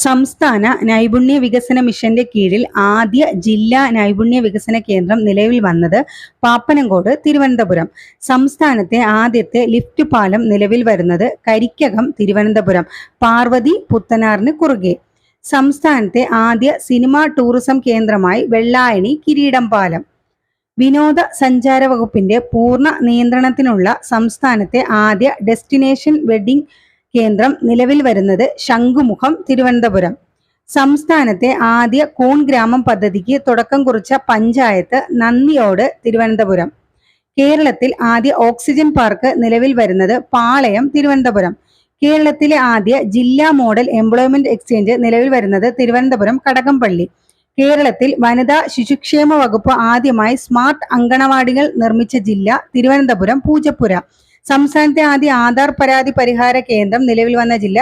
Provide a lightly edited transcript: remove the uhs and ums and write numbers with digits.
സംസ്ഥാന നൈപുണ്യ വികസന മിഷന്റെ കീഴിൽ ആദ്യ ജില്ലാ നൈപുണ്യ വികസന കേന്ദ്രം നിലവിൽ വന്നത് പാപ്പനംകോട് തിരുവനന്തപുരം. സംസ്ഥാനത്തെ ആദ്യത്തെ ലിഫ്റ്റ് പാലം നിലവിൽ വരുന്നത് കരിക്കകം തിരുവനന്തപുരം പാർവതി പുത്തനാറിന് കുറുകെ. സംസ്ഥാനത്തെ ആദ്യ സിനിമാ ടൂറിസം കേന്ദ്രമായി വെള്ളായണി കിരീടം പാലം. വിനോദ സഞ്ചാര വകുപ്പിന്റെ പൂർണ്ണ നിയന്ത്രണത്തിനുള്ള സംസ്ഥാനത്തെ ആദ്യ ഡെസ്റ്റിനേഷൻ വെഡിംഗ് കേന്ദ്രം നിലവിൽ വരുന്നത് ശംഖുമുഖം തിരുവനന്തപുരം. സംസ്ഥാനത്തെ ആദ്യ കൂൺ ഗ്രാമം പദ്ധതിക്ക് തുടക്കം കുറിച്ച പഞ്ചായത്ത് നന്ദിയോട് തിരുവനന്തപുരം. കേരളത്തിൽ ആദ്യ ഓക്സിജൻ പാർക്ക് നിലവിൽ വരുന്നത് പാളയം തിരുവനന്തപുരം. കേരളത്തിലെ ആദ്യ ജില്ലാ മോഡൽ എംപ്ലോയ്മെന്റ് എക്സ്ചേഞ്ച് നിലവിൽ വരുന്നത് തിരുവനന്തപുരം കടകംപള്ളി. കേരളത്തിൽ വനിതാ ശിശുക്ഷേമ വകുപ്പ് ആദ്യമായി സ്മാർട്ട് അങ്കണവാടികൾ നിർമ്മിച്ച ജില്ല തിരുവനന്തപുരം പൂജപ്പുര. സംസ്ഥാനത്തെ ആദ്യ ആധാർ പരാതി പരിഹാര കേന്ദ്രം നിലവിൽ വന്ന ജില്ല